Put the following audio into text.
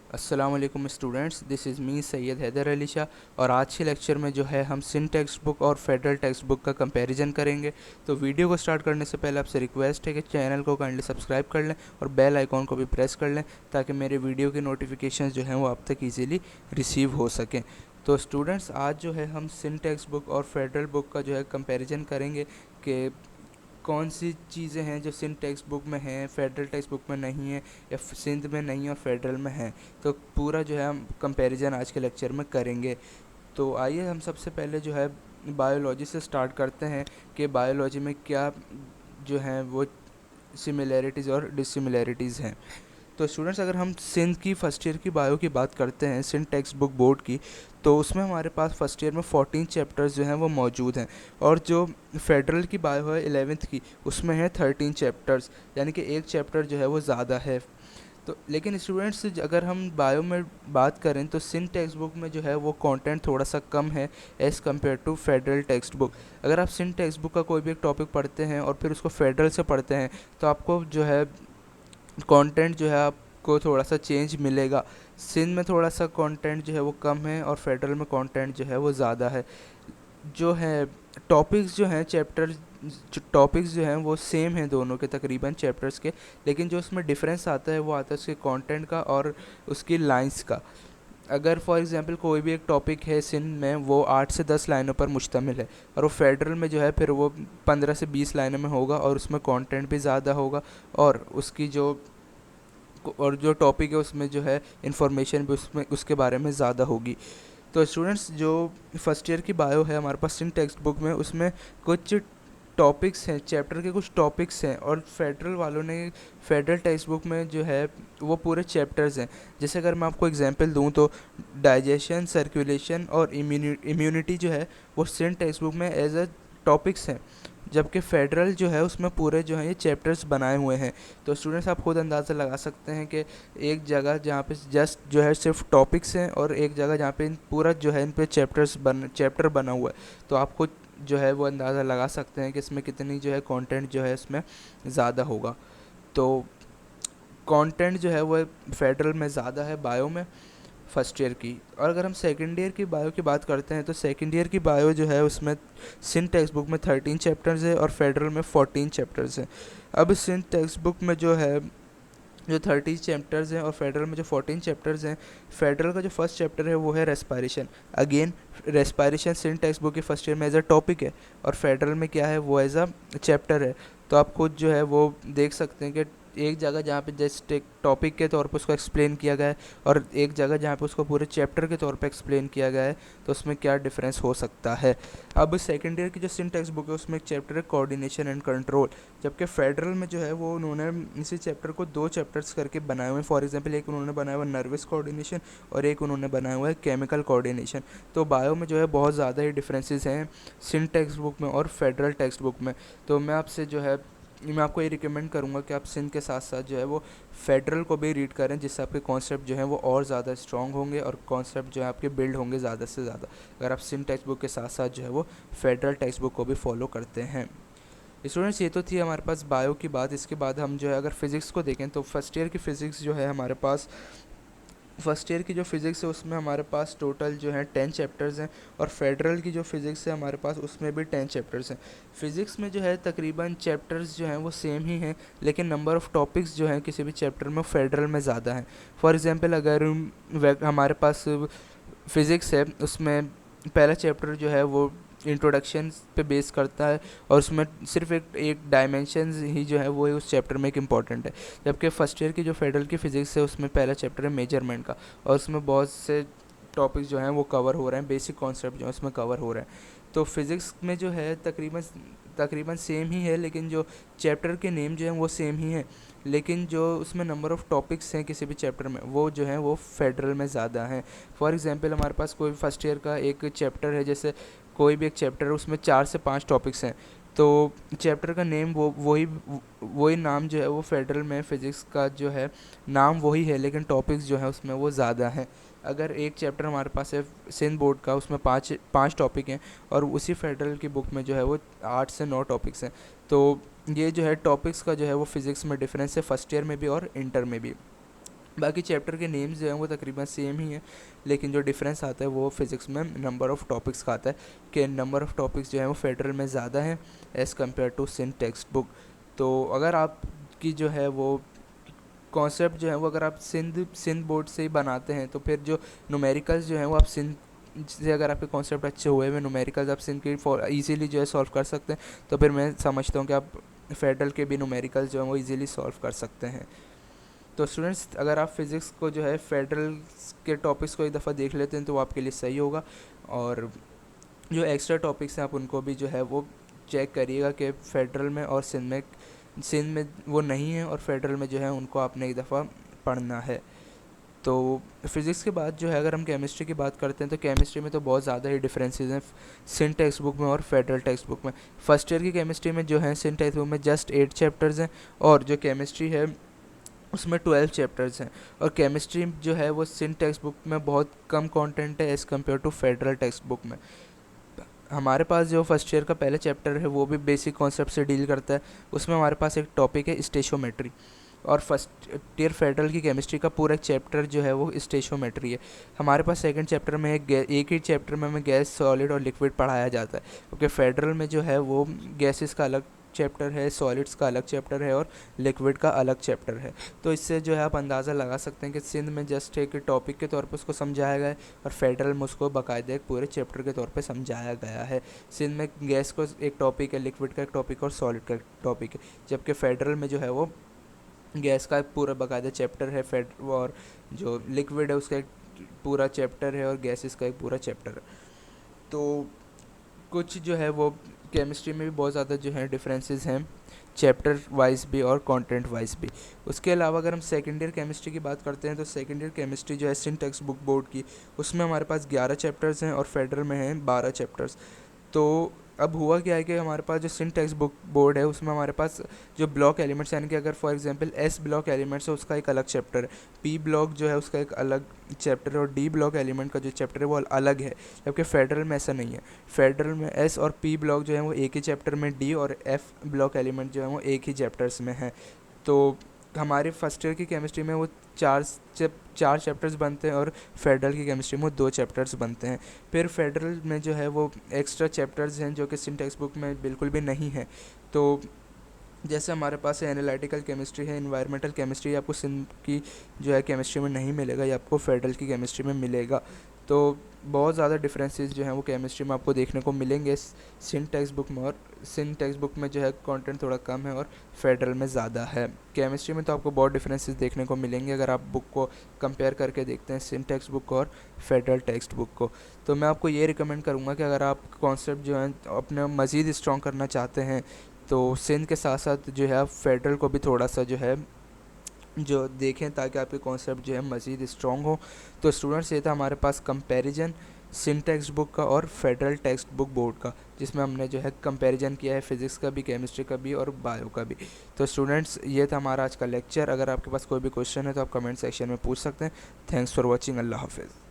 अस्सलाम वालेकुम students, this is me Syed Haider Ali Shah. और आज के लेक्चर में जो है हम सिंध टेक्स्ट बुक और फेडरल टेक्स्ट बुक का कंपैरिजन करेंगे। तो वीडियो को स्टार्ट करने से पहले आपसे रिक्वेस्ट है कि चैनल को काइंडली सब्सक्राइब कर लें और बेल आइकॉन को भी प्रेस कर लें ताकि मेरे वीडियो की नोटिफिकेशंस जो हैं वो आप तक ईज़िली रिसीव हो सकें। तो स्टूडेंट्स, आज जो है हम सिंध टेक्स्ट बुक और फेडरल बुक का जो है कंपैरिजन करेंगे कि कौन सी चीज़ें हैं जो सिंध टेक्स्ट बुक में हैं, फेडरल टेक्स्ट बुक में नहीं है, या सिंध में नहीं है और फेडरल में है। तो पूरा जो है हम कंपैरिजन आज के लेक्चर में करेंगे। तो आइए हम सबसे पहले जो है बायोलॉजी से स्टार्ट करते हैं कि बायोलॉजी में क्या जो हैं वो सिमिलैरिटीज़ और डिसिमिलैरिटीज़ हैं। तो स्टूडेंट्स, अगर हम सिंध की फ़र्स्ट ईयर की बायो की बात करते हैं, सिंध टेक्स्ट बुक बोर्ड की, तो उसमें हमारे पास फ़र्स्ट ईयर में 14 चैप्टर्स जो हैं वो मौजूद हैं। और जो फेडरल की बायो है 11th की, उसमें है 13 चैप्टर्स, यानी कि एक चैप्टर जो है वो ज़्यादा है। तो लेकिन स्टूडेंट्स, अगर हम बायो में बात करें तो सिंध टेक्स्ट बुक में जो है वो कंटेंट थोड़ा सा कम है as compare to federal text book. अगर आप सिंध टेक्स्ट बुक का कोई भी एक टॉपिक पढ़ते हैं और फिर उसको फेडरल से पढ़ते हैं तो आपको जो है कंटेंट जो है आपको थोड़ा सा चेंज मिलेगा। सिंध में थोड़ा सा कंटेंट जो है वो कम है और फेडरल में कंटेंट जो है वो ज़्यादा है। जो है टॉपिक्स जो हैं चैप्टर टॉपिक्स जो हैं वो सेम हैं दोनों के तकरीबन चैप्टर्स के, लेकिन जो उसमें डिफरेंस आता है वो आता है उसके कंटेंट का और उसकी लाइंस का। अगर फॉर एग्जांपल कोई भी एक टॉपिक है सिंध में, वो 8 से 10 लाइनों पर मुश्तमिल है, और वो फेडरल में जो है फिर वो 15 से 20 लाइनों में होगा और उसमें कंटेंट भी ज़्यादा होगा और उसकी जो टॉपिक है उसमें जो है इंफॉर्मेशन भी उसमें उसके बारे में ज़्यादा होगी। तो स्टूडेंट्स, जो फर्स्ट ईयर की बायो है हमारे पास सिंध टेक्स्ट बुक में, उसमें कुछ टॉपिक्स हैं, चैप्टर के कुछ टॉपिक्स हैं, और फेडरल वालों ने फेडरल टेक्स्ट बुक में जो है वो पूरे चैप्टर्स हैं। जैसे अगर मैं आपको एग्जांपल दूं तो डाइजेशन, सर्कुलेशन और इम्यूनिटी जो है वो सिंध टेक्स्ट बुक में एज अ टॉपिक्स हैं, जबकि फेडरल जो है उसमें पूरे जो हैं ये चैप्टर्स बनाए हुए हैं। तो स्टूडेंट्स, आप खुद अंदाज़ा लगा सकते हैं कि एक जगह जहाँ पे जस्ट जो है सिर्फ टॉपिक्स हैं और एक जगह जहाँ पे पूरा जो है इन पे चैप्टर बना हुआ है। तो आप खुद जो है वो अंदाज़ा लगा सकते हैं कि इसमें कितनी जो है कंटेंट जो है इसमें ज़्यादा होगा। तो कंटेंट जो है वो फेडरल में ज़्यादा है बायो में, फर्स्ट ईयर की। और अगर हम सेकेंड ईयर की बायो की बात करते हैं तो सेकेंड ईयर की बायो जो है उसमें सिंध टेक्स्ट बुक में 13 चैप्टर्स है और फेडरल में 14 चैप्टर्स हैं। अब सिंध टेक्स्ट बुक में जो 30 चैप्टर्स हैं और फेडरल में जो 14 चैप्टर्स हैं, फेडरल का जो फर्स्ट चैप्टर है वो है respiration. Again, respiration Sindh text book के फर्स्ट ईयर में एज अ टॉपिक है और फेडरल में क्या है वो एज अ चैप्टर है। तो आप खुद जो है वो देख सकते हैं कि एक जगह जहाँ पे जस्ट एक टॉपिक के तौर पे उसको एक्सप्लेन किया गया है और एक जगह जहाँ पे उसको पूरे चैप्टर के तौर पे एक्सप्लेन किया गया है, तो उसमें क्या डिफरेंस हो सकता है। अब सेकेंड ईयर की जो सिंध टेक्स्ट बुक है उसमें एक चैप्टर है कोऑर्डिनेशन एंड कंट्रोल, जबकि फेडरल में जो है वो उन्होंने इसी चैप्टर को 2 चैप्टर्स करके बनाए हुए हैं। फॉर एग्जांपल, एक उन्होंने बनाया हुआ नर्वस कोऑर्डिनेशन और एक उन्होंने बनाया हुआ है केमिकल कोऑर्डिनेशन। तो बायो में जो है बहुत ज़्यादा ही डिफरेंसेस हैं सिंध टेक्स्ट बुक में और फेडरल टेक्स्ट बुक में। तो मैं आपको ये रिकमेंड करूँगा कि आप सिंध के साथ साथ जो है वो फेडरल को भी रीड करें, जिससे आपके कॉन्सेप्ट जो हैं वो और ज़्यादा स्ट्रॉन्ग होंगे और कॉन्सेप्ट जो है आपके बिल्ड होंगे ज़्यादा से ज़्यादा, अगर आप सिंध टेक्स्ट बुक के साथ साथ जो है वो फेडरल टेक्स्ट बुक को भी फॉलो करते हैं। स्टूडेंट्स, ये तो थी हमारे पास बायो की बात। इसके बाद हम जो है अगर फिज़िक्स को देखें तो फर्स्ट ईयर की फ़िज़िक्स जो है हमारे पास, फर्स्ट ईयर की जो फ़िज़िक्स है उसमें हमारे पास टोटल जो है 10 चैप्टर्स हैं और फेडरल की जो फ़िज़िक्स है हमारे पास उसमें भी 10 चैप्टर्स हैं। फ़िज़िक्स में जो है तकरीबन चैप्टर्स जो हैं वो सेम ही हैं, लेकिन नंबर ऑफ़ टॉपिक्स जो हैं किसी भी चैप्टर में फेडरल में ज़्यादा हैं। फॉर एग्ज़ाम्पल, अगर हमारे पास फ़िज़िक्स है, उसमें पहला चैप्टर जो है वो इंट्रोडक्शन पे बेस करता है और उसमें सिर्फ एक एक डायमेंशन ही जो है वो ही उस चैप्टर में एक इम्पॉर्टेंट है। जबकि फर्स्ट ईयर की जो फेडरल की फ़िज़िक्स है उसमें पहला चैप्टर है मेजरमेंट का और उसमें बहुत से टॉपिक्स जो हैं वो कवर हो रहे हैं, बेसिक कॉन्सेप्ट जो है उसमें कवर हो रहे हैं। तो फिज़िक्स में जो है तकरीबन तकरीबन सेम ही है, लेकिन जो चैप्टर के नेम जो हैं वो सेम ही हैं, लेकिन जो उसमें नंबर ऑफ़ टॉपिक्स हैं किसी भी चैप्टर में वो जो हैं वो फेडरल में ज़्यादा हैं। फॉर एग्ज़ाम्पल, हमारे पास कोई फर्स्ट ईयर का एक चैप्टर है, जैसे कोई भी एक चैप्टर है उसमें 4 से 5 टॉपिक्स हैं, तो चैप्टर का नेम वही नाम जो है वो फेडरल में फ़िज़िक्स का जो है नाम वही है, लेकिन टॉपिक्स जो है उसमें वो ज़्यादा हैं। अगर एक चैप्टर हमारे पास है सिंध बोर्ड का, उसमें पाँच टॉपिक हैं और उसी फेडरल की बुक में जो है वो 8 से 9 टॉपिक्स हैं। तो ये जो है टॉपिक्स का जो है वो फ़िज़िक्स में डिफरेंस है फर्स्ट ईयर में भी और इंटर में भी। बाकी चैप्टर के नेम्स जो हैं वो तकरीबन सेम ही हैं, लेकिन जो डिफरेंस आता है वो फिज़िक्स में नंबर ऑफ़ टॉपिक्स का आता है कि नंबर ऑफ़ टॉपिक्स जो हैं वो फेडरल में ज़्यादा हैं as compare to Sindh text book. तो अगर आपकी जो है वो कॉन्सेप्ट जो है वो अगर आप सिंध बोर्ड से ही बनाते हैं तो फिर जो न्यूमेरिकल्स जो हैं वो आप सिंध से, अगर आपके कॉन्सेप्ट अच्छे हुए हुए न्यूमेरिकल्स आप सिंध के ईजीली जो है सॉल्व कर सकते हैं, तो फिर मैं समझता हूँ कि आप फेडरल के भी न्यूमेरिकल्स जो हैं वो ईजिली सॉल्व कर सकते हैं। तो स्टूडेंट्स, अगर आप फिज़िक्स को जो है फेडरल के टॉपिक्स को एक दफ़ा देख लेते हैं तो वो आपके लिए सही होगा, और जो एक्स्ट्रा टॉपिक्स हैं आप उनको भी जो है वो चेक करिएगा कि फेडरल में और सिंध में वो नहीं है, और फेडरल में जो है उनको आपने एक दफ़ा पढ़ना है। तो फिज़िक्स के बाद जो है अगर हम केमिस्ट्री की बात करते हैं तो केमिस्ट्री में तो बहुत ज़्यादा ही डिफरेंसेस हैं सिंध टेक्स्ट बुक में और फेडरल टेक्स्ट बुक में। फर्स्ट ईयर की केमिस्ट्री में जो है सिंध टेक्स्ट बुक में जस्ट 8 चैप्टर्स हैं, और जो केमिस्ट्री है उसमें 12 चैप्टर्स हैं। और केमिस्ट्री जो है वो सिंध टेक्स्ट बुक में बहुत कम कंटेंट है as compare to federal text book में। हमारे पास जो फर्स्ट ईयर का पहला चैप्टर है वो भी बेसिक कॉन्सेप्ट से डील करता है। उसमें हमारे पास एक टॉपिक है स्टेशियोमेट्री, और फर्स्ट ईयर फेडरल की केमिस्ट्री का पूरा चैप्टर जो है वो स्टेशियोमेट्री है। हमारे पास सेकंड चैप्टर में एक ही चैप्टर में हमें गैस, सॉलिड और लिक्विड पढ़ाया जाता है, क्योंकि फेडरल में जो है वो गैसेस का अलग चैप्टर है, सॉलिड्स का अलग चैप्टर है और लिक्विड का अलग चैप्टर है। तो इससे जो है आप अंदाज़ा लगा सकते हैं कि सिंध में जस्ट एक टॉपिक के तौर पे उसको समझाया गया है, और फेडरल में उसको बाकायदा एक पूरे चैप्टर के तौर पे समझाया गया है। सिंध में गैस को एक टॉपिक है, लिक्विड का एक टॉपिक और सॉलिड का एक टॉपिक है, जबकि फेडरल में जो है वो गैस का एक पूरा बाकायदा चैप्टर है, और जो लिक्विड है उसका एक पूरा चैप्टर है, और गैसेस का एक पूरा चैप्टर है। तो कुछ जो है वो केमिस्ट्री में भी बहुत ज़्यादा जो है डिफरेंसेस हैं, चैप्टर वाइज भी और कंटेंट वाइज भी। उसके अलावा अगर हम सेकेंड ईयर केमिस्ट्री की बात करते हैं तो सेकेंड ईयर केमिस्ट्री जो है सिंध टेक्स्ट बुक बोर्ड की, उसमें हमारे पास 11 चैप्टर्स हैं और फेडरल में हैं 12 चैप्टर्स। तो अब हुआ क्या है कि हमारे पास जो सिंध टेक्स्ट बुक बोर्ड है उसमें हमारे पास जो ब्लॉक एलिमेंट्स, यानी कि अगर for example S block elements है उसका एक अलग चैप्टर है, पी ब्लॉक जो है उसका एक अलग चैप्टर है, और डी ब्लॉक एलिमेंट का जो चैप्टर है वो अलग है, जबकि फेडरल में ऐसा नहीं है। फेडरल में एस और पी ब्लॉक जो है वो एक ही चैप्टर में, डी और एफ ब्लॉक एलिमेंट जो है वो एक ही चैप्टर्स में है। तो हमारे फर्स्ट ईयर की केमिस्ट्री में वो चार चैप्टर्स बनते हैं, और फेडरल की केमिस्ट्री में वो 2 चैप्टर्स बनते हैं। फिर फेडरल में जो है वो एक्स्ट्रा चैप्टर्स हैं जो कि सिंध टेक्स्ट बुक में बिल्कुल भी नहीं है। तो जैसे हमारे पास एनालिटिकल केमिस्ट्री है, इन्वायरमेंटल केमिस्ट्री आपको सिंध की जो है केमिस्ट्री में नहीं मिलेगा, ये आपको फेडरल की केमिस्ट्री में मिलेगा। तो बहुत ज़्यादा डिफरेंसेस जो हैं वो केमिस्ट्री में आपको देखने को मिलेंगे सिंध टेक्स्ट बुक में, और सिंध टेक्स्ट बुक में जो है कंटेंट थोड़ा कम है और फेडरल में ज़्यादा है। केमिस्ट्री में तो आपको बहुत डिफरेंसेस देखने को मिलेंगे अगर आप बुक को कंपेयर करके देखते हैं सिंध टेक्स्ट बुक और फेडरल टेक्स्ट बुक को। तो मैं आपको ये रिकमेंड करूँगा कि अगर आप कॉन्सेप्ट जो है अपने मज़ीद स्ट्रॉन्ग करना चाहते हैं तो सिंध के साथ साथ जो है आप फेडरल को भी थोड़ा सा जो है जो देखें, ताकि आपके कॉन्सेप्ट जो है मज़ीद स्ट्रॉन्ग हो। तो स्टूडेंट्स, ये था हमारे पास कंपैरिजन सिंध टेक्स्ट बुक का और फेडरल टेक्स्ट बुक बोर्ड का, जिसमें हमने जो है कंपैरिजन किया है फिज़िक्स का भी, केमिस्ट्री का भी और बायो का भी। तो स्टूडेंट्स, ये था हमारा आज का लेक्चर। अगर आपके पास कोई भी क्वेश्चन है तो आप कमेंट सेक्शन में पूछ सकते हैं। Thanks for watching. अल्लाह हाफिज़।